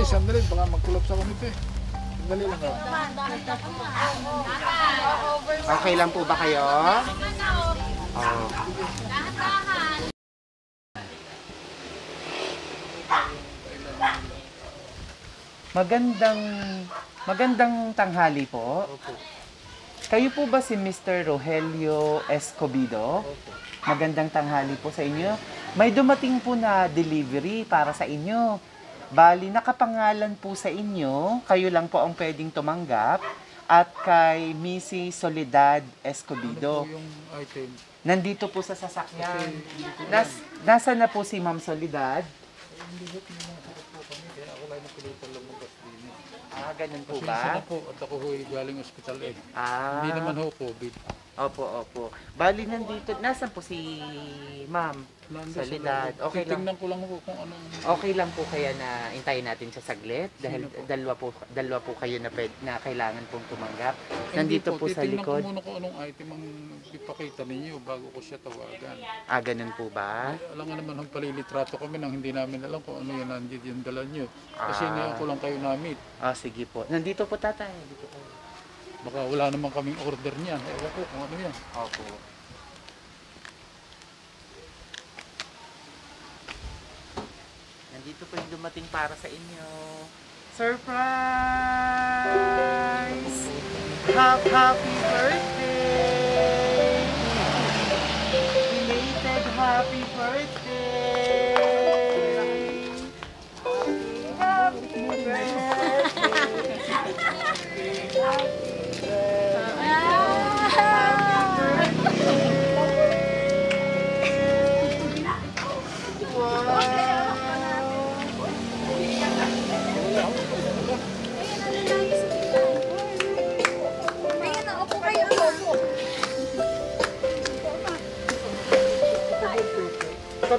sandali. Baka mag-collapse ako nito eh. Sandali lang ako. Okay lang po ba kayo? Oh. Magandang tanghali po. Kayo po ba si Mr. Rogelio Escobedo? Magandang tanghali po sa inyo. May dumating po na delivery para sa inyo. Bali, nakapangalan po sa inyo. Kayo lang po ang pwedeng tumanggap. At kay Mrs. Soledad Escobedo. Ano po yung item? Nandito po sa sasakyan. Nasa na po si Ma'am Soledad? Hindi po kami. Kaya ako lang napilitan lumabas din. Ganun po Pasensya ba? na po at ako ho'y galing ospital eh. Ah. Hindi naman ho COVID. Opo. Bali, nandito. Nasaan po si Ma'am Soledad? Okay lang. Titingnan ko lang po kung anong... Okay lang po kaya na intayin natin siya saglit dahil dalawa po kayo na kailangan pong tumanggap. Nandito po sa likod. Titingnan ko muna kung anong item ang ipakita ninyo bago ko siya tawagan. Ganun po ba? Alam nga naman, palilitrato kami nang hindi namin alam kung ano yan nandiyan yung dala nyo. Kasi ngayon ko lang kayo na-meet. Sige po. Nandito po tatay. Nandito po. Baka wala naman kaming order niyan. Ewan ko kung ano yan. Opo. Nandito po yung dumating para sa inyo. Surprise! Happy birthday! Belated happy birthday! Happy birthday!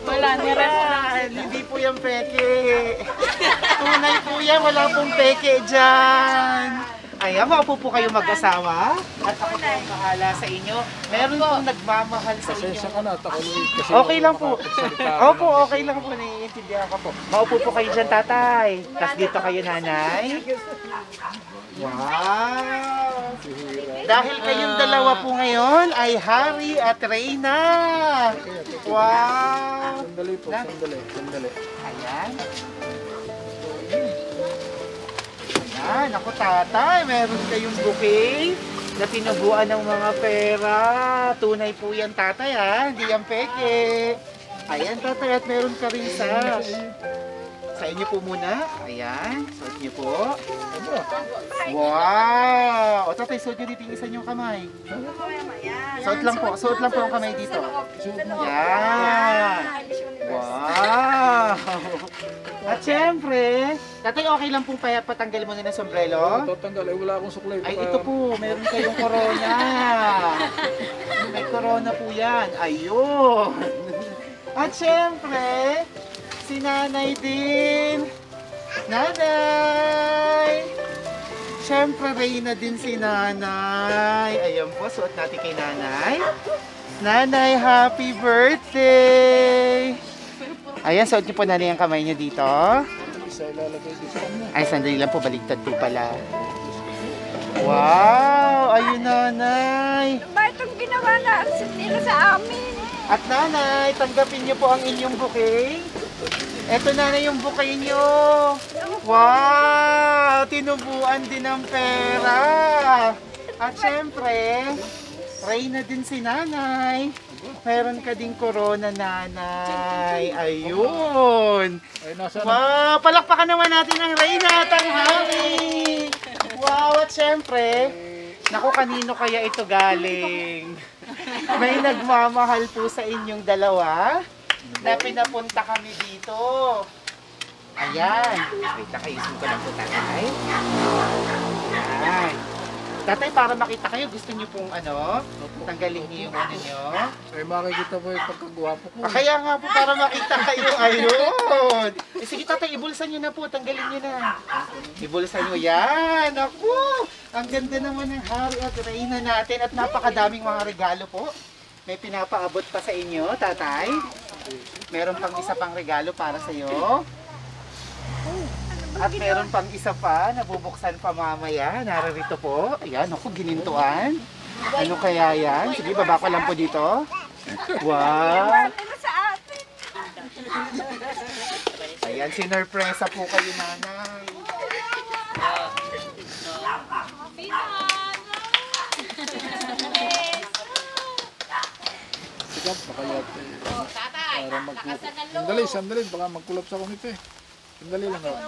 Wala niyan. Hindi po yan peke. Tunay po yan. Wala pong peke dyan. Ayan, maupo po kayo mag-asawa. At ako po ang bahala sa inyo. Meron pong nagmamahal sa inyo. Pasensya ka na, takuloy. Okay lang po. Opo, okay lang po. Naiintindihan ko po. Maupo po kayo dyan, tatay. Tapos dito kayo, nanay. Wow! Dahil kayong dalawa po ngayon ay Harry at Reyna. Wow! Sandali po, sandali. Ayan. Ayan, ako tatay, meron kayong bouquet na tinubuan ng mga pera. Tunay po yan tatay hindi yan peke. Ayan tatay, at meron ka rin sa inyo po muna. Ayan, suot niyo po. Wow! O tatay, suot niyo dito yung isa niyong kamay. Suot lang po ang kamay dito. Yan! Wow! At syempre, tatay, okay lang pong patanggal mo na ng sombrero? Tatanggal, wala akong suklay. Ay, ito po, meron kayong corona. May corona po yan. Ayun! At syempre, si nanay din. Nanay! Siyempre, Reyna din si nanay. Ayan po, suot natin kay nanay. Nanay, happy birthday! Ayan, suot niyo po nanay ang kamay niyo dito. Isa ilalagay dito. Ay, sandali lang po, baliktad po pala. Wow! Ayun, nanay! Ba itong ginawa na nila sa amin? At nanay, tanggapin niyo po ang inyong bouquet. Eto nanay yung bouquet niyo. Wow! Tinubuan din ng pera. At syempre, Reyna din si nanay. Meron ka din corona, nanay. Ayun. Wow! Palakpakan naman natin ang Reyna at ang Harry. Wow! At syempre, naku, kanino kaya ito galing? May nagmamahal po sa inyong dalawa na pinapunta kami dito. Ayan. Wait, nakaisip ko lang po tatay. Ayan. Tatay, para makita kayo, gusto niyo pong tanggalin niyo yung ano niyo? Eh, makikita po yung pagkagwapo ko. Kaya nga po, para makita kayo. Ayun. Sige tatay, ibulsan niyo na po. Tanggalin niyo na. Ibulsan niyo. Yan. Ako. Ang ganda naman ng Harry at Reyna natin. At napakadaming mga regalo po. May pinapaabot pa sa inyo, tatay. Meron pang isa pang regalo para sa iyo. At meron pang isa pa, nabubuksan pa mamaya. Nararito po. Ayan, ako, ginintuan. Ano kaya yan? Sige, baba ko lang po dito. Wow! Nila sa atin. Ayan, sinurpresa po kayo, nanay. Sikat, baka yate. Para magkulap. Sandali, sandali, baka magkulap sa komite. Sandali lang ako.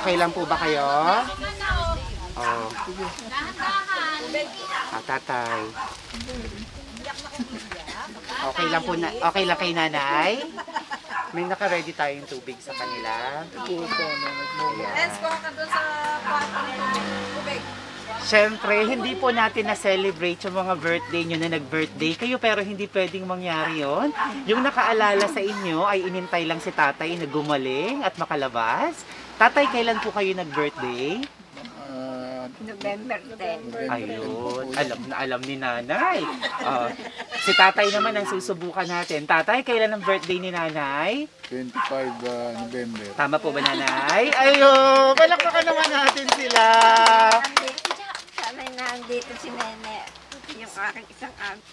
Okay lang po ba kayo? Oh. Tatay. Okay lang po na, okay lang kay nanay? May naka-ready tayong tubig sa kanila. Ito po, Let's go ka doon sa kwarto ng tubig. Siyempre, hindi po natin na-celebrate yung mga birthday nyo na nag-birthday kayo, pero hindi pwedeng mangyari yon. Yung nakaalala sa inyo ay inintay lang si tatay na gumaling at makalabas. Tatay, kailan po kayo nag-birthday? November 10. Ayun, alam ni nanay. Si tatay naman ang susubukan natin. Tatay, kailan ang birthday ni nanay? 25 November. Tama po ba, nanay? Ayun, palakpakan naman natin sila. Sana'y nandito si Nene, yung aking isang anak,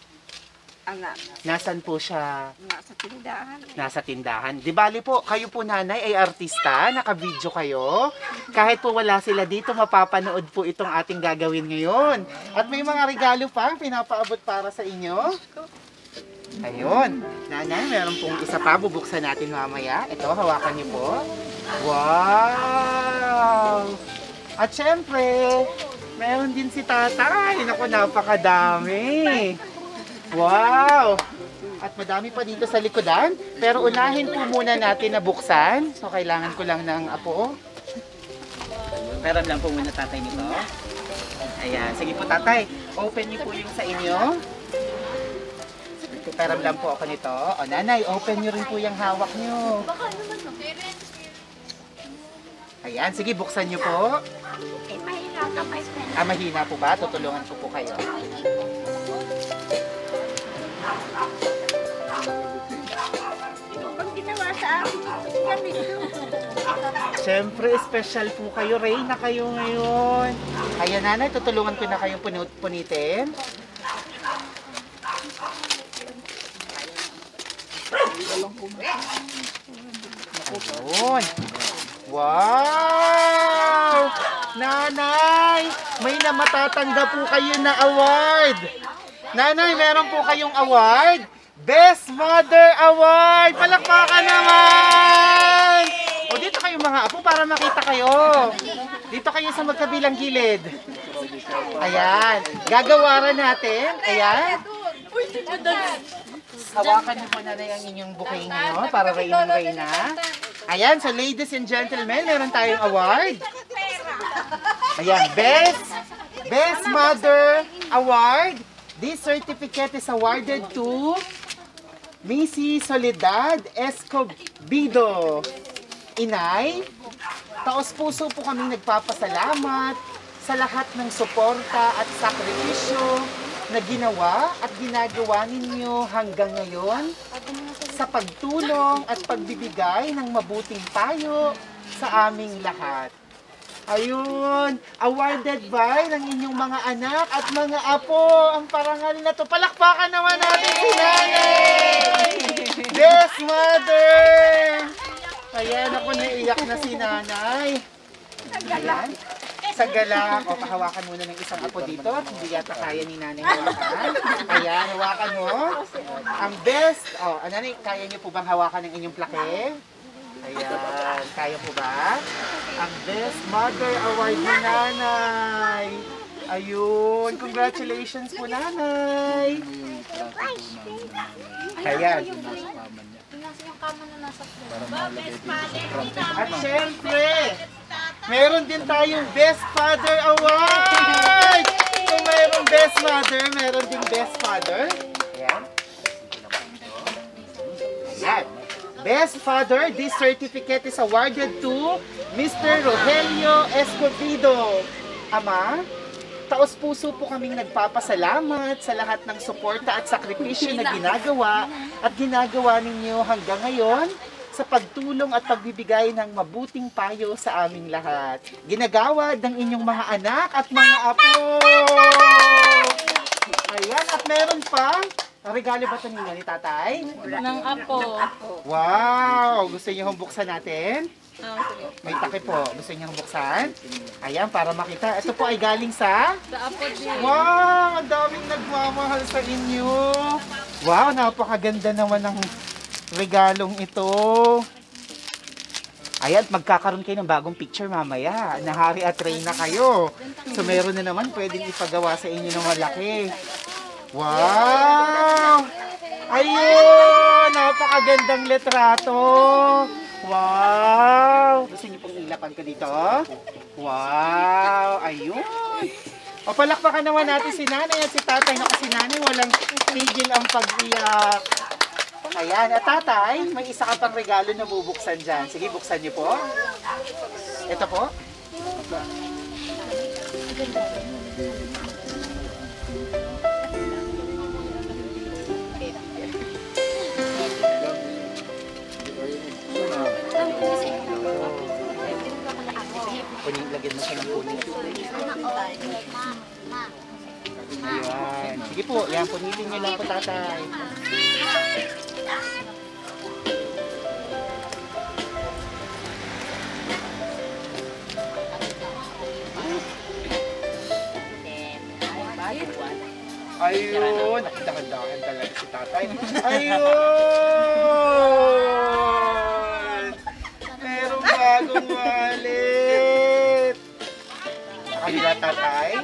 Nasaan po siya? nasa tindahan. Nasa tindahan. Di bali po, kayo po nanay ay artista, naka-video kayo. Kahit po wala sila dito, mapapanood po itong ating gagawin ngayon. At may mga regalo pa pinapaabot para sa inyo. Ayun. Nanay, meron pong isa pa, bubuksan natin mamaya. Ito, hawakan niyo po. Wow! At syempre, meron din si tatay. Naku, napakadami. Wow! At madami pa dito sa likodan. Pero unahin po muna natin na buksan. So, kailangan ko lang ng apo. Meron lang po muna tatay nito. Ayan. Sige po tatay. Open niyo po yung sa inyo. Peram lang po ako nito. O nanay, open niyo rin po yung hawak niyo. Ayan. Sige, buksan niyo po. Eh, mahina ka pa, Nene. Mahina po ba? Tutulungan ko po kayo. Pag ginawa sa akin, ganito. Siyempre, special po kayo. Reyna kayo ngayon. Kaya nanay, tutulungan ko na kayong punitin. Ayun. Wow! Nanay, may namatatanggap po kayo na award. Nanay, meron po kayong award. Best Mother Award! Palakpakan naman! O dito kayo mga apo para makita kayo. Dito kayo sa magkabilang gilid. Ayan. Gagawaran natin. Ayan. Hawakan niyo po nanay ang inyong bouquet ngayon para Reyna. Ayan. So ladies and gentlemen, meron tayong award. Ayan. Best Mother Award. This certificate is awarded to Missy Soledad Escobido. Inay, taos-puso po kami nagpapasalamat sa lahat ng suporta at sakripisyo na ginawa at ginagawa ninyo hanggang ngayon sa pagtulong at pagbibigay ng mabuting payo sa aming lahat. Ayun, awarded by ng inyong mga anak at mga apo ang parangal na to. Palakpakan naman natin si nanay! Best Mother! Ayan, ako naiiyak na si nanay. Ayan. Sa galak. O, pahawakan muna ng isang apo dito. Hindi yata kaya ni nanay hawakan. Ayan, hawakan mo. Ang best. O, nanay, kaya niyo po bang hawakan ng inyong plake? Ayan, kaya po ba? Ang Best Mother Award ni nanay. Ayun, congratulations po nanay. Ayan. At syempre, meron din tayong Best Father Award! Kung mayroong Best Mother, meron din Best Father. Ayan. Ayan. Best Father, this certificate is awarded to Mr. Rogelio Escobido. Ama, taos-puso po kaming nagpapasalamat sa lahat ng suporta at sakripisyo na ginagawa ninyo hanggang ngayon sa pagtulong at pagbibigay ng mabuting payo sa aming lahat. Ginagawad ng inyong mga anak at mga apo. Ayan, at meron pa. Regalo ba ito ninyo ni tatay? Ng apo. Wow! Gusto niyo buksan natin? Sige. May takip po. Gusto niyo buksan? Ayan, para makita. Ito po ay galing sa... Sa apo din. Wow! Ang daming nagmamahal sa inyo. Wow! Napakaganda naman ng regalong ito. Ayan, magkakaroon kayo ng bagong picture mamaya. Na Hari at Reyna kayo. So meron na naman pwedeng ipagawa sa inyo ng malaki. Wow! Ayun! Napakagandang litrato. Wow! Gusto niyo pong ilapan ko dito? Wow! Ayun! O palakpakan naman natin si nanay at si tatay. Naku, si nanay walang tigil ang pag-iyak. Ayan, at tatay, may isa ka pang regalo na bubuksan dyan. Sige, buksan niyo po. Ito po. Punin, lagyan mo siya ng punin. Ayan. Sige po, yan, punitin niyo lang po tatay. Ayun! Nakita-kandahan talaga si tatay. Ayun! Merong bagong wallet! Sa kanila tatay.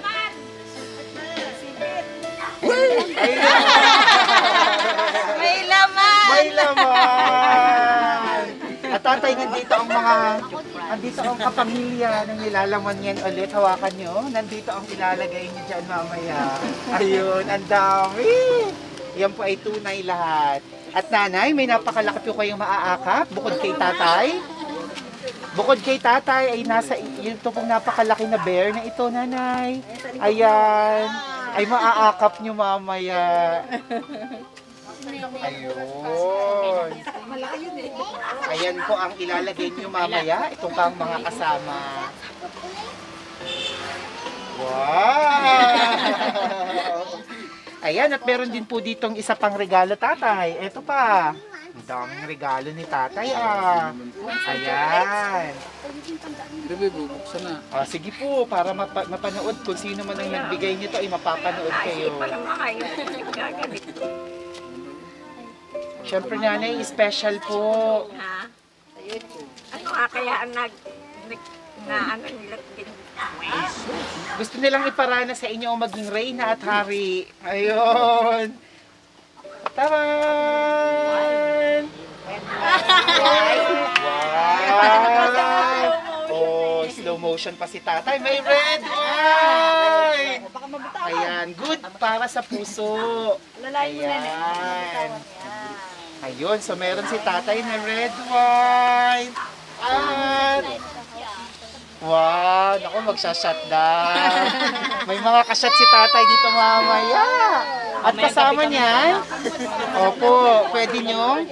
Ayun! May laman! May laman! At tatay, nandito ang kapamilya ng nilalaman yan ulit. Hawakan nyo. Nandito ang ilalagay nyo dyan mamaya. Ayun, ang dami! Yan po ay tunay lahat. At nanay, may napakalaki po kayong maaakap bukod kay tatay. Bukod kay tatay ay nasa ito pong napakalaki na bear na ito, nanay. Ayan. Ay maaakap nyo mamaya. Ayun. Ayan po ang ilalagay nyo mamaya. Itong pang mga kasama. Wow! Ayan, at meron din po ditong isa pang regalo, tatay. Ito pa. Ang daming regalo ni tatay, ah. Ayan. Grabe, bubuksan na. Sige po, para mapanood kung sino man ang nagbigay nito ay mapapanood kayo. Siyempre nanay, special po. Ha? Ano kaya ang ano nila Gusto nilang iparana sa inyo ang maging reyna at hari. Ayun. Taman! Wow! Oh, slow motion pa si tatay. May red wine! Ayan, good para sa puso. Ayan. Ayun, so meron si tatay na red wine. At wow, naku, magsha-shutdown. May mga ka-shot si tatay dito mamaya. At kasama niyan, opo, pwede nyong,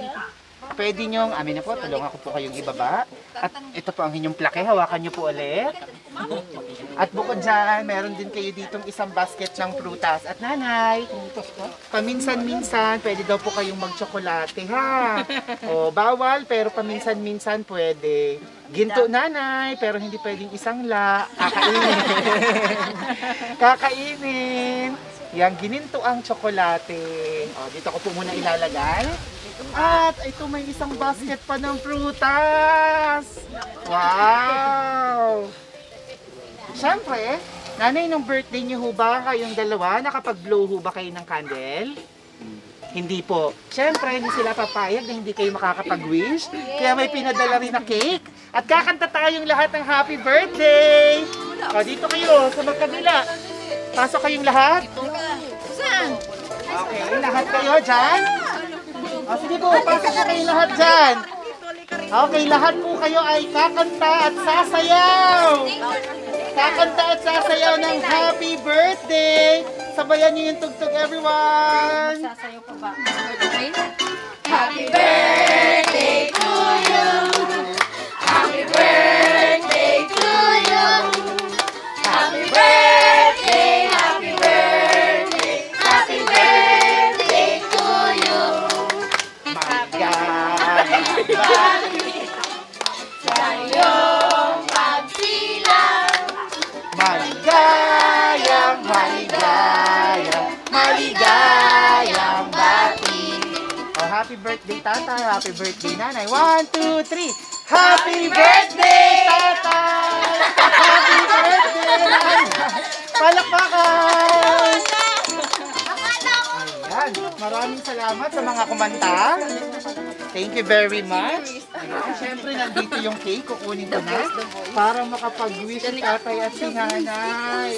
amin na po, tulungan ko po kayong ibaba. At ito po ang inyong plake, hawakan nyo po ulit. At bukod dyan, meron din kayo ditong isang basket ng prutas. At nanay, paminsan-minsan, pwede daw po kayong mag-tsokolate, ha? O, bawal, pero paminsan-minsan pwede. Ginto nanay, pero hindi pwedeng isang kakainin. Kakainin. Yang gininto ang tsokolate. O, dito ko po muna ilalagay. At ito may isang basket pa ng prutas. Wow! Siyempre, nanay, nung birthday niyo ho ba kayong dalawa, nakapag-blow ho ba kayo ng candle? Hindi po. Siyempre, hindi sila papayag na hindi kayo makakapag-wish. Kaya may pinadala rin na cake. At kakanta tayong lahat ng happy birthday! O, dito kayo, sa magkabila. Pasok kayong lahat. Okay, lahat kayo dyan. O, sige po, pasok na kayo lahat dyan. Okay, lahat po kayo ay kakanta at sasayaw. Kakanta at sasayaw ng happy birthday. Sabayan niyo yung tugtog, everyone. Sasayaw pa ba? Happy birthday to you. Maligayang, maligayang, maligayang bati. Oh, happy birthday, tatay. Happy birthday, nanay. 1, 2, 3. Happy birthday, tatay! Happy birthday, nanay! Palakpakan! Ayan. Maraming salamat sa mga kumanta. Thank you very much. Ayan. Siyempre, nandito yung cake. Kukunin ko na para makapag-wish si tatay at si nanay.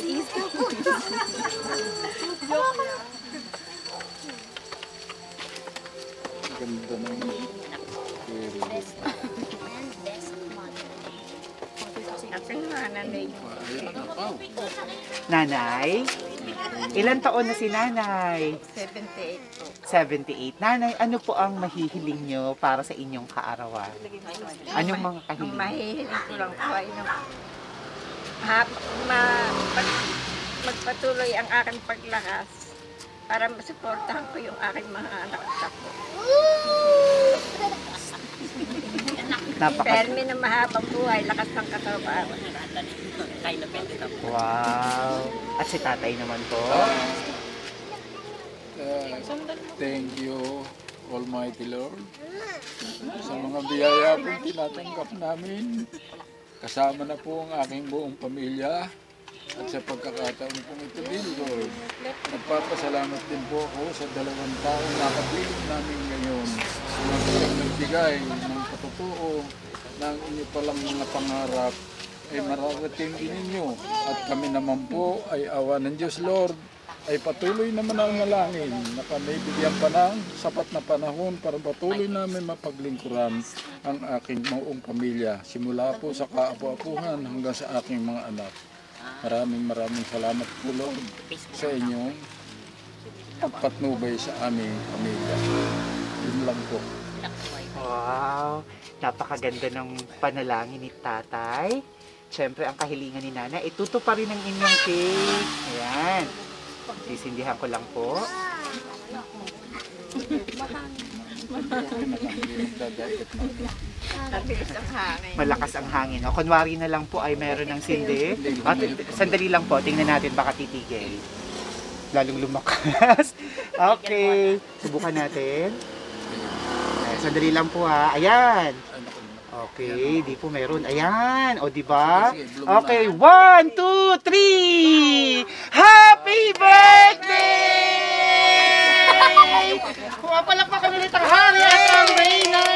Ganda ng very good. Aking nanay ko. Ayan, apaw. Nanay, ilan taon na si nanay? 78 po. 78. Nanay, ano po ang mahihiling nyo para sa inyong kaarawan? Anong mga Ang kahiling? mahihiling ko lang po ay magpatuloy ang aking paglakas para masuportahan ko yung aking mga anak at apo. Permi na mahabang buhay, lakas ng katrabaho. Wow. At si tatay naman po? Thank you, Almighty Lord, sa mga biyaya pong tinatanggap namin. Kasama na po ang aking buong pamilya at sa pagkakataon pong ito din, Lord. Nagpapasalamat din po ako sa 2 taong nakapiling namin ngayon na nagbigay ng katotoo ng inyo palang mga pangarap ay mararating din ninyo. At kami naman po ay awa ng Diyos, Lord, ay patuloy naman ang nalangin na kami bigyan pa ng sapat na panahon para patuloy namin mapaglingkuran ang aking buong pamilya. Simula po sa kaapu-apuhan hanggang sa aking mga anak. Maraming salamat po, Lord, sa inyong pagpatnubay sa aming pamilya. Yun lang po. Wow. Napakaganda ng panalangin ni tatay. Siyempre, ang kahilingan ni nanay, ituto pa rin ang inyong cake. Ayan. Sisindihan ko lang po. Malakas ang hangin. O, kunwari na lang po ay meron ng sindi. At sandali lang po, tingnan natin baka titigil. Lalong lumakas. Okay. Subukan natin. Ay, sandali lang po ha. Ayan. Okay, di po meron. Ayan. O, di ba? Okay, 1, 2, 3! Happy birthday! Pumapalakpakan ulit ang hari at ang reyna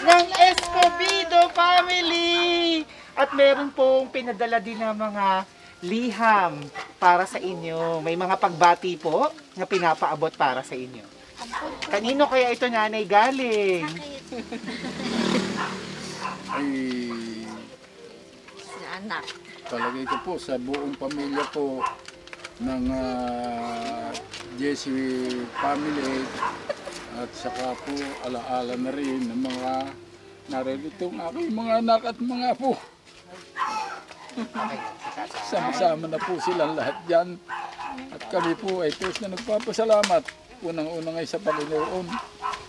ng Escobedo family. At meron pong pinadala din ng mga liham para sa inyo. May mga pagbati po na pinapaabot para sa inyo. Kanino kaya ito, nanay, galing? Ay, Si anak. palagay ko po sa buong pamilya po ng Jesse family at saka po alaala na rin ng mga narilitong aking mga anak at mga apo. Sama-sama na po silang lahat dyan at kami po ay tuos na nagpapasalamat. Unang-unang ay sa Panginoon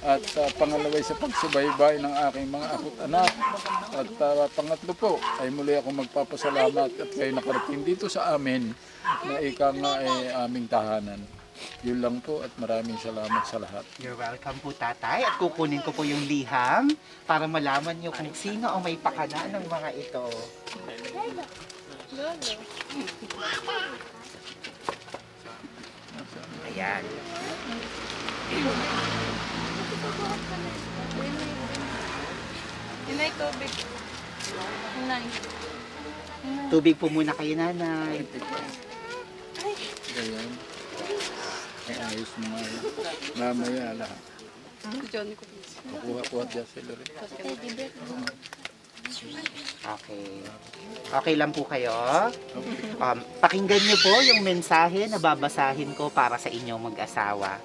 at pangalawa ay sa pagsubaybay ng aking mga apo't anak at pangatlo po ay muli ako magpapasalamat at kayo nakarating dito sa amin na ika nga ay aming tahanan. Yun lang po at maraming salamat sa lahat. You're welcome po, tatay. At kukunin ko po yung liham para malaman nyo kung sino ang may pakana ng mga ito. Ayan. Inay, tubig. Inay. Tubig po muna kayo, nanay. Ganyan. Ay ayos mo nga yan. Mamaya lahat. Johnny ko. Kukuha-kuha dyan sila rin. Okay. Okay lang po kayo. Pakinggan niyo po yung mensahe na babasahin ko para sa inyong mag-asawa.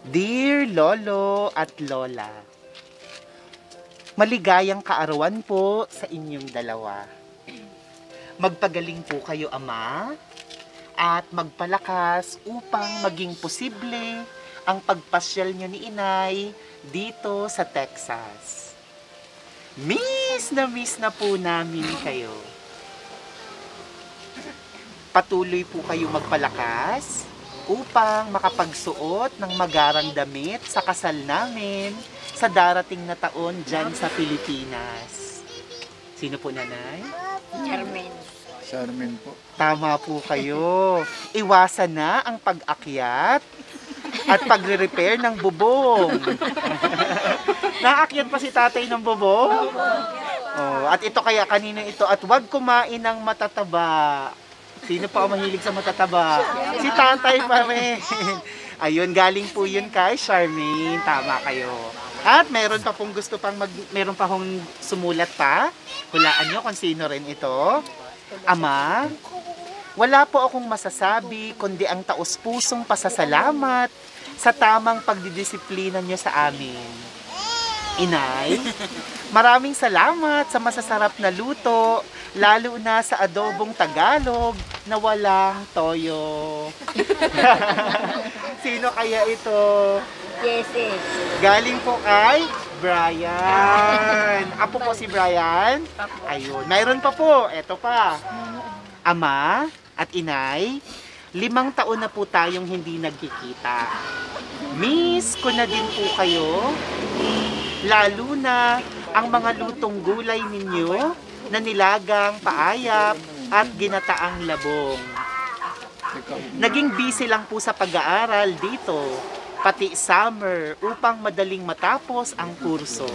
Dear Lolo at Lola, maligayang kaarawan po sa inyong dalawa. Magpagaling po kayo, Ama, at magpalakas upang maging posible ang pagpasyal nyo ni Inay dito sa Texas. Miss na po namin kayo. Patuloy po kayo magpalakas upang makapagsuot ng magarang damit sa kasal namin sa darating na taon dyan sa Pilipinas. Sino po, Nanay? Charmaine. Charmin po. Tama po kayo. Iwasan na ang pag-akyat at pagre-repair ng bubong. Naakyat pa si tatay ng bubong? Oh, at ito kaya kanino ito? At huwag kumain ng matataba. Sino pa ang mahilig sa matataba? Si tatay pa rin. Ayun, galing po yun kay Charmaine. Tama kayo. At meron pa pong gusto pang meron pa hong sumulat pa. Hulaan nyo kung sino rin ito. Ama, wala po akong masasabi kundi ang taos-pusong pasasalamat sa tamang pagdidisiplina nyo sa amin. Inay, maraming salamat sa masasarap na luto, lalo na sa adobong Tagalog na walang toyo. Sino kaya ito? Jessie. Galing po kay Brian. Apo po si Brian. Ayun. Mayroon pa po. Eto pa. Ama at Inay, 5 taon na po tayong hindi nagkikita. Miss ko na din po kayo. Lalo na ang mga lutong gulay ninyo na nilagang paayap at ginataang labong. Naging busy lang po sa pag-aaral dito, pati summer, upang madaling matapos ang kurso.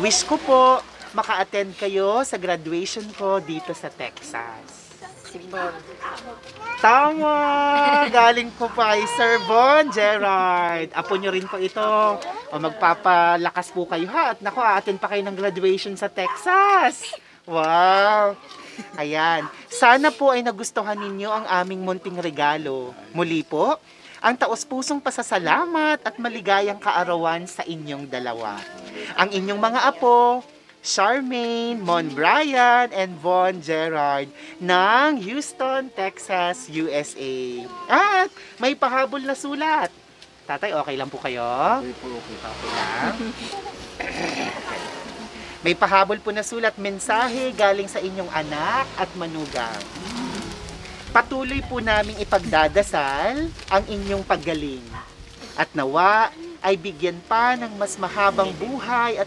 Wish ko po maka-attend kayo sa graduation ko dito sa Texas. Si Bon. Tama! Galing po pa kay Sir Bon Gerard. Apo nyo rin po ito. O magpapalakas po kayo ha. At naku, attend pa kayo ng graduation sa Texas. Wow! Ayan. Sana po ay nagustuhan ninyo ang aming munting regalo. Muli po, ang taos-pusong pasasalamat at maligayang kaarawan sa inyong dalawa. Ang inyong mga apo, Charmaine, Mon Brian, and Von Gerard ng Houston, Texas, USA. At may pahabol na sulat. Tatay, okay lang po kayo? Okay po, okay. Okay lang. May pahabol po na sulat, mensahe galing sa inyong anak at manugang. Patuloy po naming ipagdadasal ang inyong paggaling. At nawa ay bigyan pa ng mas mahabang buhay at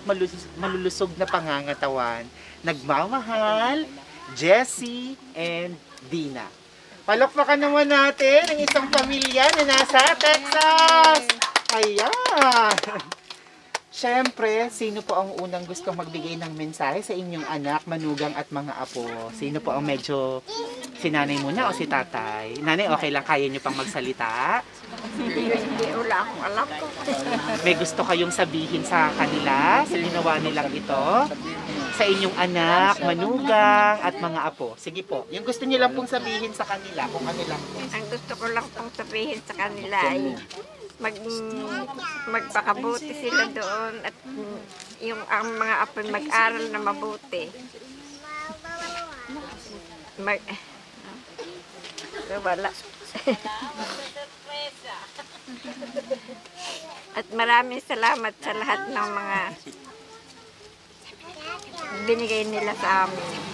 malulusog na pangangatawan. Nagmamahal, Jessie and Dina. Palakpakan naman natin ang isang pamilya na nasa Texas! Ayan! Siyempre, sino po ang unang gusto magbigay ng mensahe sa inyong anak, manugang at mga apo? Sino po ang medyo si nanay muna o si tatay? Nanay, okay lang, kaya niyo pang magsalita? Hindi wala akong alam ko. May gusto kayong sabihin sa kanila, sa ginawa nilang ito? Sa inyong anak, manugang at mga apo? Sige po, yung gusto niyo lang pong sabihin sa kanila, kung ano lang po. Ang gusto ko lang pong sabihin sa kanila ay magpakabuti sila doon at yung ang mga apo mag-aral na mabuti. Wala. At maraming salamat sa lahat ng mga binigay nila sa amin.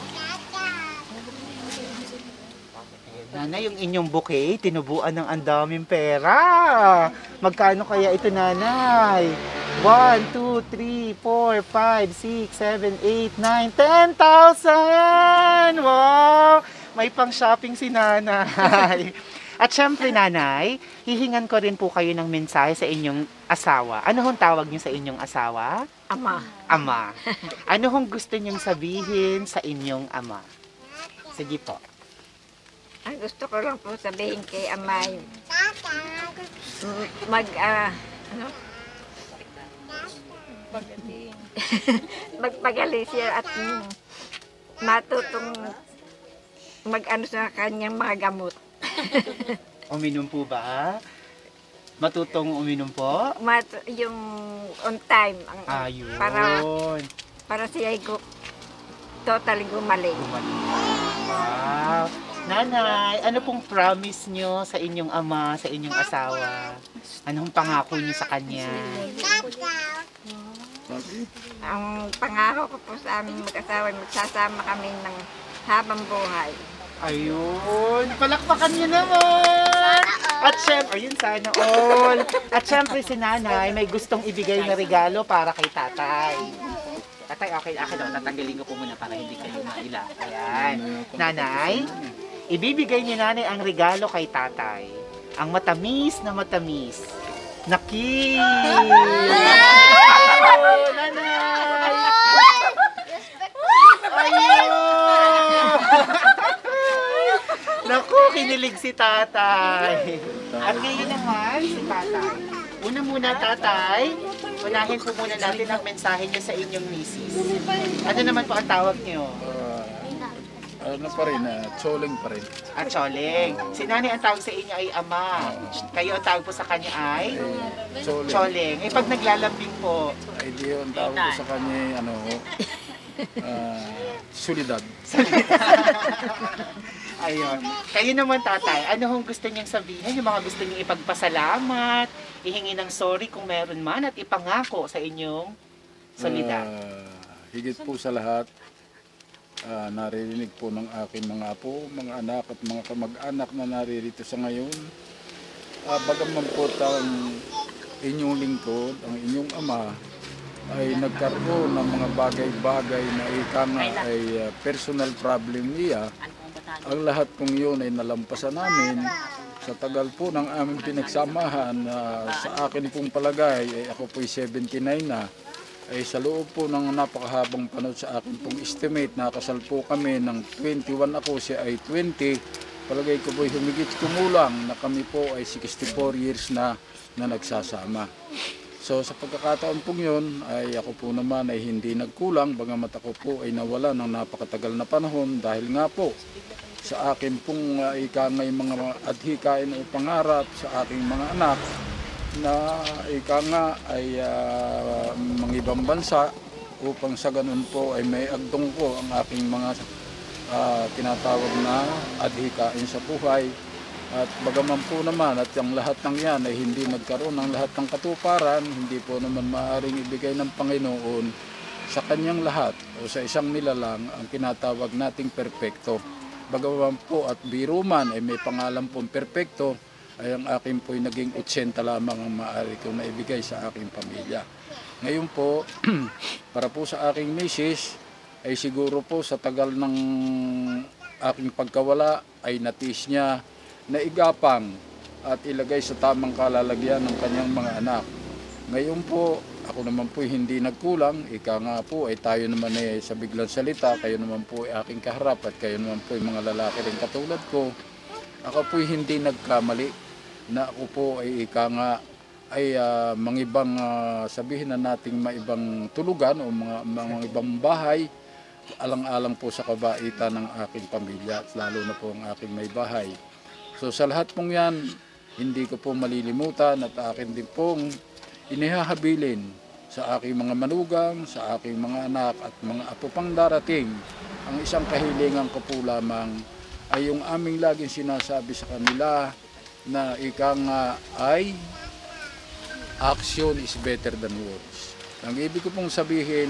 Nanay, yung inyong bouquet, tinubuan ng andaming pera. Magkano kaya ito, nanay? 1, 2, 3, 4, 5, 6, 7, 8, 9, 10,000! Wow! May pang shopping si nanay. At syempre, nanay, hihingan ko rin po kayo ng mensahe sa inyong asawa. Ano hong tawag niyo sa inyong asawa? Ama. Ama. Ano hong gusto niyong sabihin sa inyong ama? Sige po. Ang gusto ko lang po sabihin kay Amay, magpagaling siya at matutong mag-ano sa kanyang mga gamot. Uminom po ba? Matutong uminom po? Yung on time, Ayun. para siya totally gumaling. Wow. Nanay, ano pong promise nyo sa inyong ama, sa inyong asawa? Anong pangako nyo sa kanya? Ang pangako ko po sa aming mag-asawa, magsasama kami ng habang buhay. Ayun, palakpakan nyo naman! At syempre, ayun sana all. At syempre si nanay may gustong ibigay na regalo para kay tatay. Tatay, okay, akin daw, tatanggalin ko po muna para hindi kayo maila. Ayan. Nanay, ibibigay ni nanay ang regalo kay tatay. Ang matamis na matamis. Naki! Oh, nanay! Ayun! Naku, kinilig si tatay. At ngayon naman, si tatay. Una muna, tatay. Unahin po muna natin ang mensahe niyo sa inyong misis. Ano naman po ang tawag niyo? Ano pa rin, choling pa rin. At Choleng. Si nanay ang tawag sa inyo ay ama. Kayo ang tawag po sa kanya ay? Choling. Choleng. Eh pag naglalambing po, Ay, di yun, tawag ko sa kanya, ano, solidad. ayun. Kayo naman tatay, ano hong gusto niyang sabihin? Yung mga gusto niyang ipagpasalamat, ihingi ng sorry kung meron man at ipangako sa inyong solidad. Higit po sa lahat, naririnig po ng aking mga apo, mga anak at mga kamag-anak na naririto sa ngayon. Bagaman po ang inyong lingkod, ang inyong ama, ay nagkaroon ng mga bagay-bagay na ika nga ay personal problem niya. Ang lahat pong yun ay nalampasan namin sa tagal po ng aming pinagsamahan. Sa akin pong palagay ay ako po'y 79 na, ay sa loob po ng napakahabang panahon sa akin pong estimate, nakasal po kami ng 21 ako, siya ay 20. Palagay ko po'y humigit kumulang na kami po ay 64 years na nagsasama. So sa pagkakataon pong yun, ay ako po naman ay hindi nagkulang, bagamat ako po ay nawala ng napakatagal na panahon dahil nga po sa akin pong ika ngay mga adhikain o pangarap sa aking mga anak na ika nga ay mga ibang bansa upang sa ganun po ay may agdong ko ang aking mga tinatawag na adhikain sa buhay. At bagaman po naman at yung lahat ng yan ay hindi nagkaroon ng lahat ng katuparan, hindi po naman maaaring ibigay ng Panginoon sa kanyang lahat o sa isang nilalang ang kinatawag nating perpekto. Bagaman po at biro man ay may pangalan pong perpekto, ay ang akin po'y naging 80 lamang ang maaari kong naibigay sa aking pamilya. Ngayon po, para po sa aking misis, ay siguro po sa tagal ng aking pagkawala ay natis niya na igapang at ilagay sa tamang kalalagyan ng kanyang mga anak. Ngayon po, ako naman po hindi nagkulang, ika nga po ay tayo naman ay sa biglang salita, kayo naman po ay aking kaharap at kayo naman po ay mga lalaki rin katulad ko. Ako po ay hindi nagkamali na ako po ay ika nga ay mangibang sabihin na nating maibang tulugan o mga ibang bahay, alang-alang po sa kabaitan ng aking pamilya at lalo na po ang aking may bahay. So sa lahat pong yan, hindi ko po malilimutan at akin din pong inihahabilin sa aking mga manugang, sa aking mga anak at mga apo pang darating. Ang isang kahilingan ko po lamang ay yung aming laging sinasabi sa kanila na ika nga ay action is better than words. Ang ibig ko pong sabihin,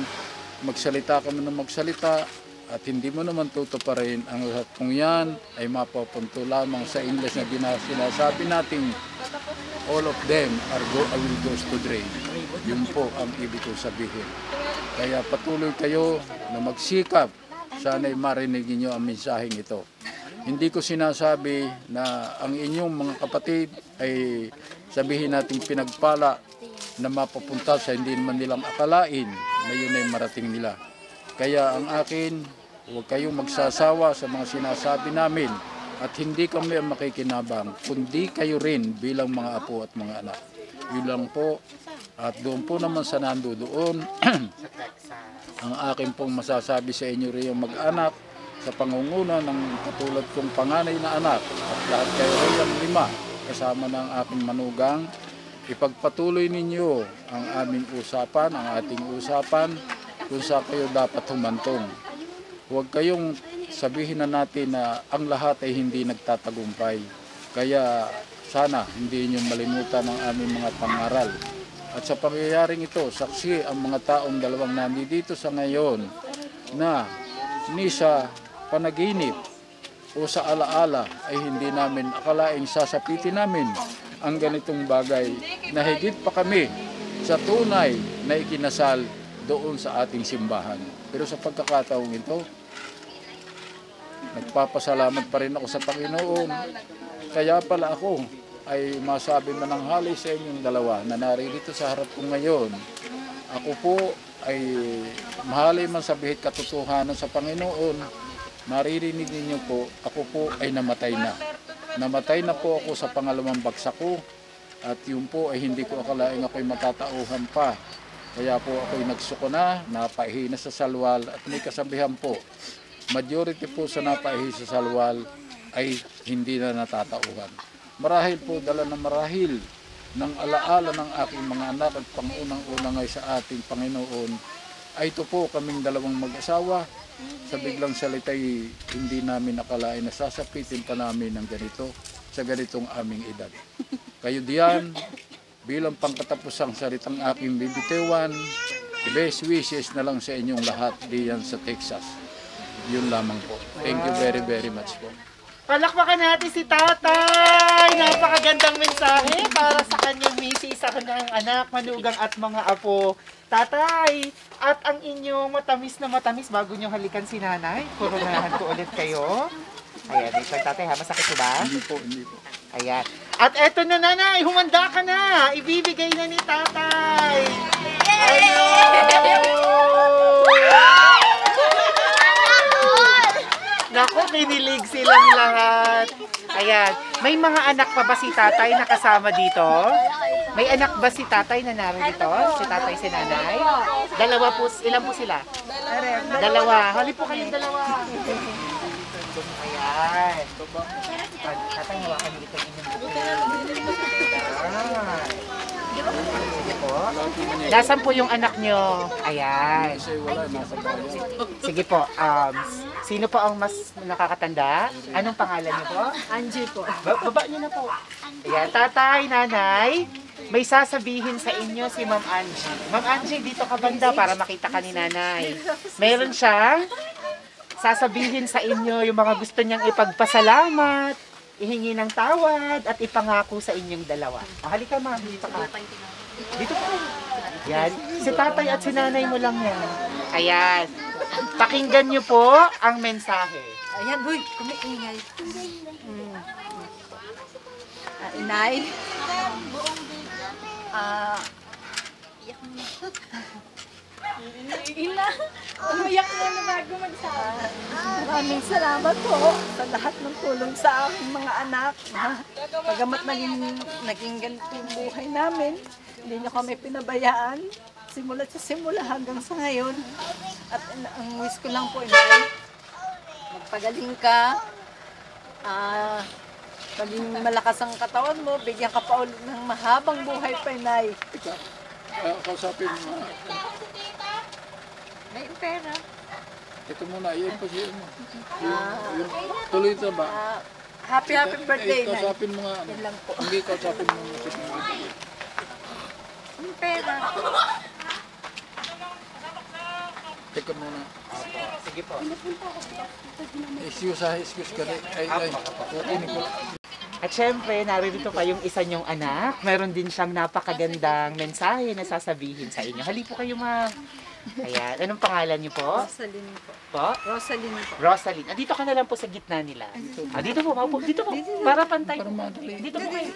magsalita ka man na magsalita, at hindi mo naman tutuparin ang lahat kong yan ay mapapunto lamang sa English na sinasabi natin, all of them will goes to drain. Yun po ang ibig kong sabihin. Kaya patuloy kayo na magsikap, sana'y marinig niyo ang mensaheng ito. Hindi ko sinasabi na ang inyong mga kapatid ay sabihin natin pinagpala na mapapunta sa hindi naman nilang akalain na yun ay marating nila. Kaya ang akin, huwag kayong magsasawa sa mga sinasabi namin at hindi kami ang makikinabang, kundi kayo rin bilang mga apo at mga anak. Yun lang po. At doon po naman sa nandoon, ang akin pong masasabi sa inyo rin yung mag-anak sa pangunguna ng katulad kong panganay na anak at lahat kayo rin ang 5 kasama ng aking manugang. Ipagpatuloy ninyo ang aming usapan, ang ating usapan, kung saan kayo dapat humantong. Huwag kayong sabihin na natin na ang lahat ay hindi nagtatagumpay. Kaya sana hindi niyo malimutan ang aming mga pangaral. At sa pangyayaring ito, saksi ang mga taong dalawang nandito sa ngayon na ni sa panaginip o sa alaala ay hindi namin akalaing sasapitin namin ang ganitong bagay na higit pa kami sa tunay na ikinasal doon sa ating simbahan. Pero sa pagkakataong ito, nagpapasalamat pa rin ako sa Panginoon. Kaya pala ako ay masabi mananghali sa inyong dalawa na naririto sa harap ko ngayon. Ako po ay mahali man sa bihit katotohanan sa Panginoon. Maririnig ninyo po, ako po ay namatay na. Namatay na po ako sa pangalawang bagsak ko. At yun po ay hindi ko akalaing ako'y matatauhan pa. Kaya po ako'y nagsuko na, napaihi na sa salwal at may kasabihan po. Majority po sa napaihi sa salwal ay hindi na natatauhan. Marahil po dala na marahil ng alaala ng aking mga anak at pangunang-unang ay sa ating Panginoon ay ito po kaming dalawang mag-asawa. Sa biglang salita'y hindi namin akalain na sasapitin pa namin ng ganito sa ganitong aming edad. Kayo diyan, bilang pangkatapusang salitang aking bibitiwan, best wishes na lang sa inyong lahat diyan sa Texas. Yun lamang po. Thank you very, very much po. Palakpakan natin si Tatay! Napakagandang mensahe para sa kanyang misis, sa kanyang anak, manugang at mga apo. Tatay, at ang inyong matamis na matamis bago nyo halikan si nanay, koronahan ko ulit kayo. Ayan, dito tatay ha, masakit ko ba? Hindi po, hindi po. Ayan. At eto na nanay, humanda ka na! Ibibigay na ni Tatay! Naku, kinilig silang lahat. Ayan. May mga anak pa ba si Tatay na kasama dito? May anak ba si Tatay na narito? Si Tatay, si Nanay? Dalawa po. Ilan po sila? Dalawa. Hali po kayong dalawa. Ayan. Tatay, hawakan dito yung inyong buko. Ayan. Sige po. Nasaan po yung anak nyo? Ayan. Kasi wala, nasa bayan. Sige po. Sino po ang mas nakakatanda? Anong pangalan niyo po? Angie po. Baba niyo na po. Ayan, tatay, nanay, may sasabihin sa inyo si Ma'am Angie. Ma'am Angie, dito ka banda para makita ka ni nanay. Meron siyang sasabihin sa inyo yung mga gusto niyang ipagpasalamat, ihingi ng tawad, at ipangako sa inyong dalawa. O, halika ma'am, dito ka. Dito ka. Yan. Si tatay at si nanay mo lang yan. Ayan. Pakinggan niyo po ang mensahe. Ayan, huy, kumiingay. Inay. Ina, umiyak na na bago magsabi. Maraming salamat po sa lahat ng tulong sa aking mga anak. Pagamat naging ganito yung buhay namin, hindi niyo kami pinabayaan. Simula sa simula hanggang sa ngayon. At ang wish ko lang po, Inay, magpagaling ka, maging malakas ang katawan mo, bigyan ka pa ulit ng mahabang buhay pa, Inay. Kausapin mo. May pera. Ito muna, iyan pa siya mo. Yung tuloy ito ba? Happy birthday, Inay. Kausapin mo nga. Yan lang po. Hindi, kausapin mo nga. May pera. Teka muna. Sige po. Excuse ka rin. Ay, kukunin ko. At syempre, naririto pa yung isa niyong anak. Meron din siyang napakagandang mensahe na sasabihin sa inyo. Hali po kayo, ma'am. Ayan. Anong pangalan niyo po? Rosaline po. Po? Rosaline po. Rosaline. Dito ka na lang po sa gitna nila. Dito po, maupo. Dito po. Para pantay. Para madali. Dito po kayo.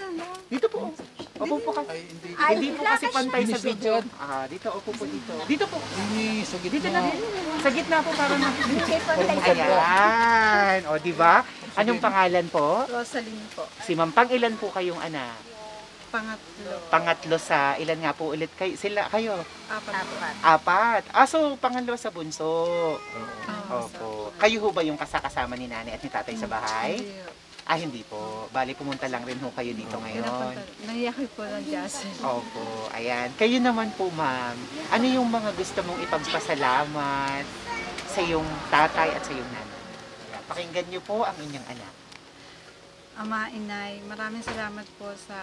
Dito po. Upo po ka. Ay, hindi. Hindi po kasi pantay sa video. Dito, upo po dito. Dito po. Hindi, sa Dito gitna. na. Sa gitna po para na. Ayan. O, di ba? Anong pangalan po? Rosaline po. Si Ma'am, pang ilan po kayong anak? Pangatlo. Pangatlo sa ilan nga po ulit kayo? Sila kayo? Apat. Apat. So pangalawa sa bunso. Opo. Kayo ho ba yung kasama ni nanay at ni tatay sa bahay? Hindi po. Bali pumunta lang rin ho kayo dito ngayon. Nangyayakay po ng jazz. Opo. Ayan. Kayo naman po, ma'am. Ano yung mga gusto mong ipagpasalamat sa iyong tatay at sa iyong nanay? Pakinggan niyo po ang inyong anak. Ama, Inay, maraming salamat po sa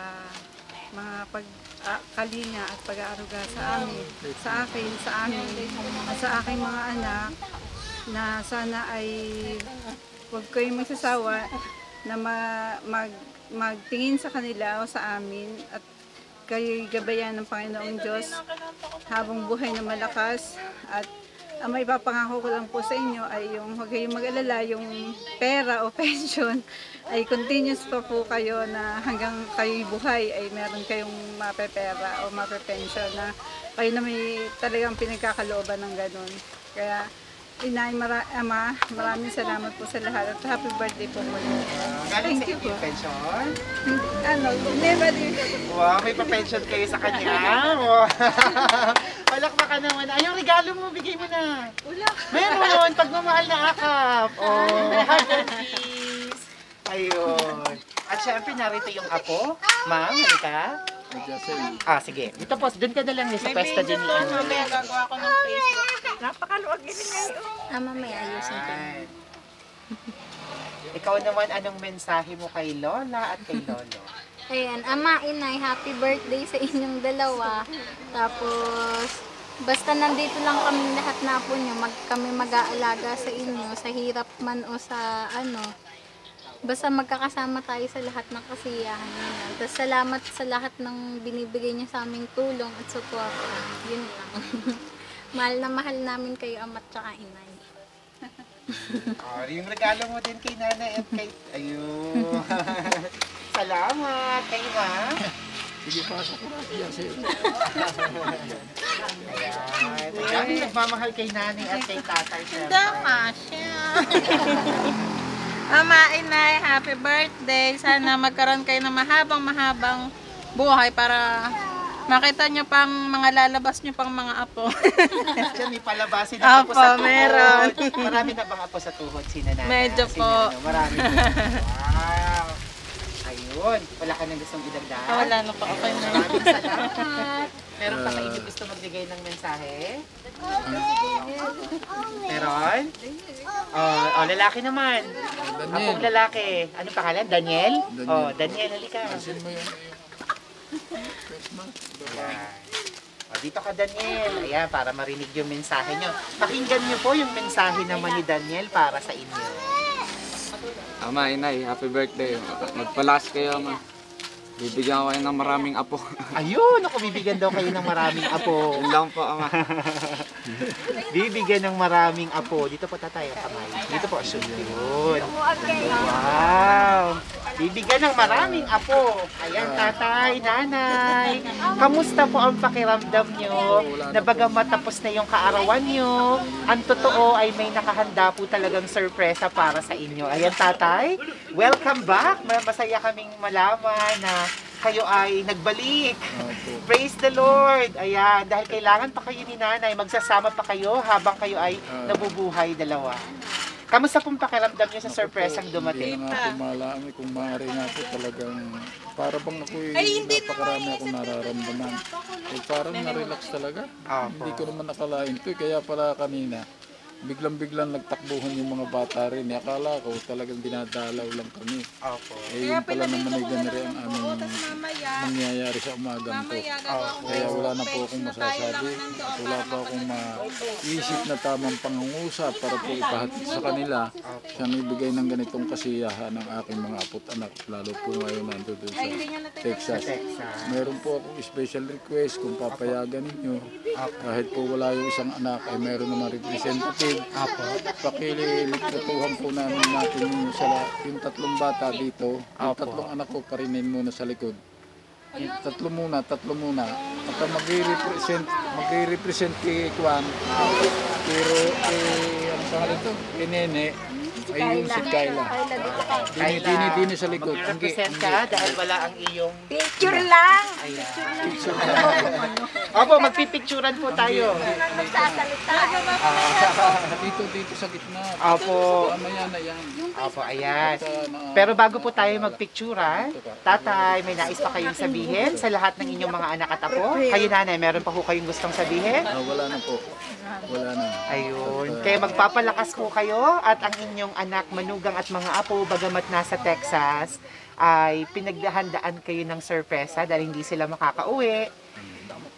mga pagkalinga at pag-aaruga sa amin, sa akin, sa amin, at sa aking mga anak, na sana ay huwag kayong magsasawa na magtingin sa kanila o sa amin at kayo'y gabayan ng Panginoong Diyos habang buhay na malakas. At ang may papangako ko lang po sa inyo ay yung huwag kayong mag-alala, yung pera o pension ay continuous pa po kayo na hanggang kayo'y buhay ay meron kayong mapepera o mapepension na kayo na may talagang pinagkakalooban ng ganun. Kaya Inay, Ama, maraming salamat po sa lahat at happy birthday po muli. Galing Thank sa you po. inyong pension? Never din. Wow, may pa-pension kayo sa kanya. Wow. Palakpakan naman. Ay, yung regalo mo, bigay mo na. Wala. Meron, pagmamahal na akap. Oh, hug and kiss. Ayun. At syempre, narito yung apo. Ma'am, halika. Sige. Dito po, doon ka na lang sa pesta din. Mamaya gagawa ko ng Facebook. Napakaluwag yun ngayon. May ayusin ko. Ay. Ikaw naman, anong mensahe mo kay Lola at kay Lolo? Ayan, Ama, Inay, happy birthday sa inyong dalawa. Tapos, basta nandito lang kami lahat na po nyo, kami mag-aalaga sa inyo, sa hirap man o sa ano. Basta magkakasama tayo sa lahat ng kasiyahan nyo. Tapos salamat sa lahat ng binibigay niyo sa aming tulong at suporta. Yun lang. Mahal na mahal namin kayo, Ama at saka Inay. Yung regalo mo din kay Nanay at kay... Ayun. Salamat kay Ma. Sige, pasok ko na siya sa'yo. Ayan. Ang daming nagmamahal kay Nanay at kay Tatay. Dama siya. Ama, Inay, happy birthday. Sana magkaroon kayo ng mahabang buhay para makita nyo pang mga lalabas nyo pang mga apo. Diyan may palabasin na po Opo, sa tuhod. meron. Marami na bang apo sa tuhod? Sina Nanay? Medyo Sina, po. Marami po. Wow. Ayun. Wala ka nang gustong idagdag? Wala na po, okay na. Maraming salamat. Meron pa kayo gusto magbigay ng mensahe? Meron? Lalaki naman. Akong lalaki. Ano pangalan? Daniel? Daniel. Daniel, halika. Asin mo yung Christmas. Ayan. Dito ka, Daniel. Ayan, para marinig yung mensahe nyo. Pakinggan nyo po yung mensahe naman ni Daniel para sa inyo. Ama, Inay, happy birthday. Magpalakas kayo, Ama. Bibigyan ko kayo ng maraming apo. Ayun, ako bibigyan daw kayo ng maraming apo. Yun lang po, Ama. Bibigyan ng maraming apo. Dito po tatay, kamay. Dito po, yun. Wow! Bibigyan ng maraming apo. Ayan, tatay, nanay. Kamusta po ang pakiramdam nyo? Na bagamat tapos na yung kaarawan nyo, ang totoo ay may nakahanda po talagang sorpresa para sa inyo. Ayan, tatay, welcome back. Masaya kaming malaman na kayo ay nagbalik. Praise the Lord. Ayan, dahil kailangan pa kayo ni nanay, magsasama pa kayo habang kayo ay nabubuhay dalawa. Kamusta pong pakiramdam niyo sa surprise ang dumating? Hindi na ako malaami kung maaari nga po talagang para bang ako'y napakarami akong nararamdaman. Parang na-relax talaga. Hindi ko naman nakalain to. Kaya pala kanina, biglang-biglang nagtakbuhan yung mga bata rin. Akala ko talagang dinadalaw lang kami. Yun pala naman ay ganari ang aming mangyayari sa umagang to. Kaya wala na po akong masasabi. At wala pa akong maisip na tamang pangungusap para po ipahatid sa kanila. Siyang ibigay ng ganitong kasiyahan ng aking mga apo't anak. Lalo po ngayon nandun sa Texas. Meron po akong special request kung papayagan ninyo. Kahit po wala yung isang anak ay meron naman representative. Pakililigtutuhan po natin yung tatlong bata dito. Yung tatlong anak ko parinin muna sa likod. Yung tatlo muna. At magre-represent kay Kwan. Pero ang pangalan ito, kay Nene, ay yung si Kayla. Dini sa likod. Represent ka dahil wala ang iyong... Picture lang! Opo, magpipicturan po tayo. Dito sa gitna. Opo. Mamaya na yan. Opo, ayan. Pero bago po tayo magpicturan, tatay, may nais pa kayong sabihin sa lahat ng inyong mga anak at apo? Kayo nanay, meron pa po kayong gustong sabihin? Wala na po. Wala na. Ayun. Kaya magpapalakas po kayo at ang inyong anak, manugang at mga apo, bagamat nasa Texas, ay pinagdahandaan kayo ng sorpresa dahil hindi sila makakauwi.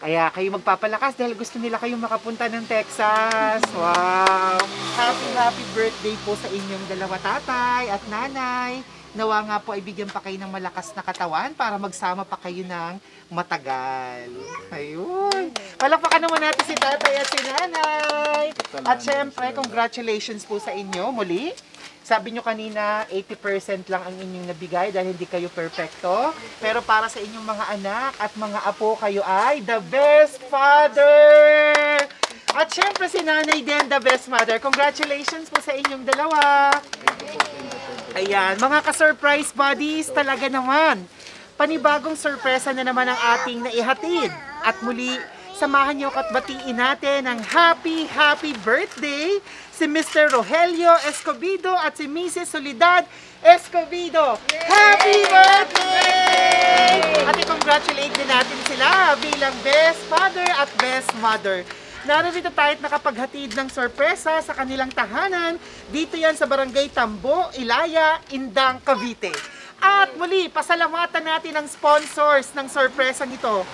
Kaya kayo magpapalakas dahil gusto nila kayong makapunta ng Texas. Wow! Happy birthday po sa inyong dalawa, tatay at nanay. Nawa nga po ay bigyan pa kayo ng malakas na katawan para magsama pa kayo ng matagal. Ayun. Palakpakan naman natin si tatay at si nanay. At syempre, congratulations po sa inyo muli. Sabi nyo kanina, 80% lang ang inyong nabigay dahil hindi kayo perfecto. Pero para sa inyong mga anak at mga apo, kayo ay the best father! At syempre si nanay din, the best mother. Congratulations po sa inyong dalawa. Ayan, mga ka-surprise buddies, talaga naman. Panibagong sorpresa na naman ang ating naihatid. At muli, samahan niyo at batiin natin ang happy birthday si Mr. Rogelio Escobido at si Mrs. Soledad Escobido. Happy birthday! At i-congratulate din natin sila bilang best father at best mother. Narito tayo at nakapaghatid ng sorpresa sa kanilang tahanan. Dito yan sa Barangay Tambo, Ilaya, Indang, Cavite. At muli, pasalamatan natin ang sponsors ng sorpresang ito.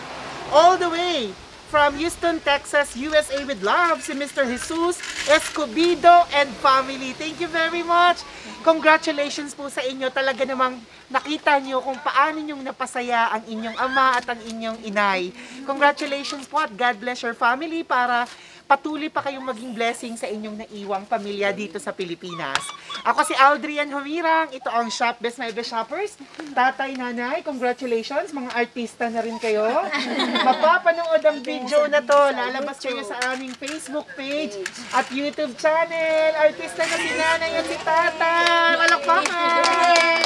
All the way from Houston, Texas, USA with love, si Mr. Jesus Escobido and family. Thank you very much. Congratulations po sa inyo. Talaga namang nakita nyo kung paano nyong napasaya ang inyong ama at ang inyong inay. Congratulations po at God bless your family para patuloy pa kayong maging blessing sa inyong naiwang pamilya dito sa Pilipinas. Ako si Aldrian Humirang. Ito ang Shop Best My Best Shoppers. Tatay, nanay, congratulations. Mga artista na rin kayo. Mapapanood ang video na to. Lalabas kayo sa aming Facebook page at YouTube channel. Artista na si nanay at si tatay. Malakpakan!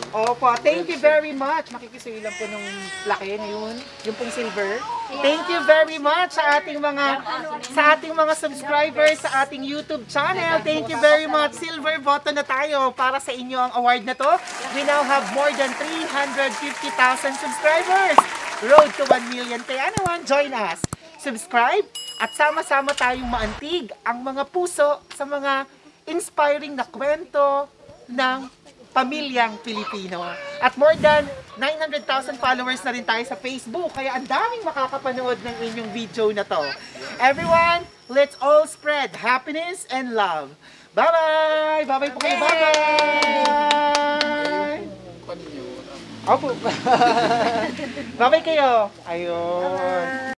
Opo, thank you very much. Makikisuyo lang po nung laki ngayon, yung pong silver. Thank you very much sa ating mga subscribers sa ating YouTube channel. Thank you very much. Silver button na tayo para sa inyo ang award na to. We now have more than 350,000 subscribers. Road to 1 million. Kaya naman, join us. Subscribe at sama-sama tayong maantig ang mga puso sa mga inspiring na kwento ng pamilyang Pilipino. At more than 900,000 followers na rin tayo sa Facebook. Kaya ang daming makakapanood ng inyong video na to. Everyone, let's all spread happiness and love. Bye-bye! Bye-bye po kayo. Bye-bye! Opo. Bye-bye kayo. Ayun.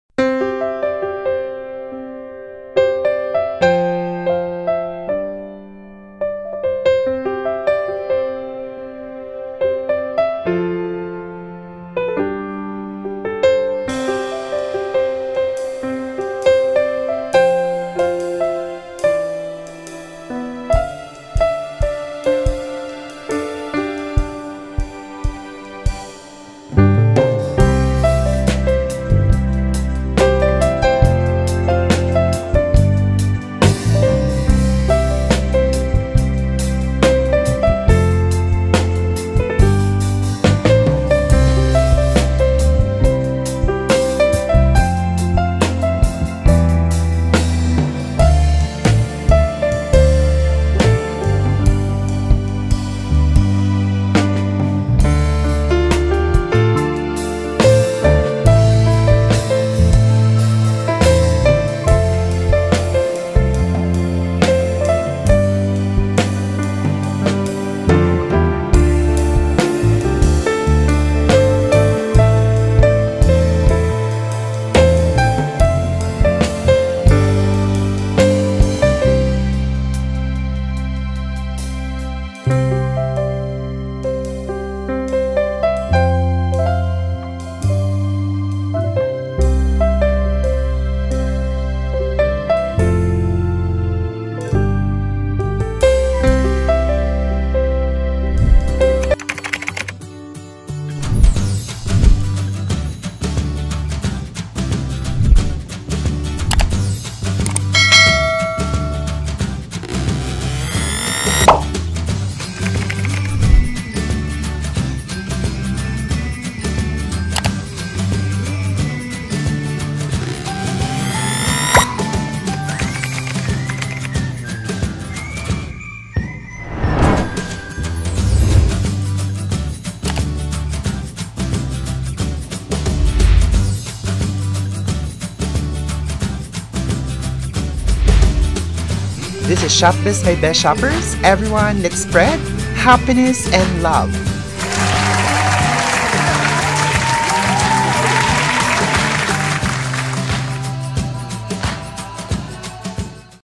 This is Shop This My Best Shoppers. Everyone, let's spread happiness and love.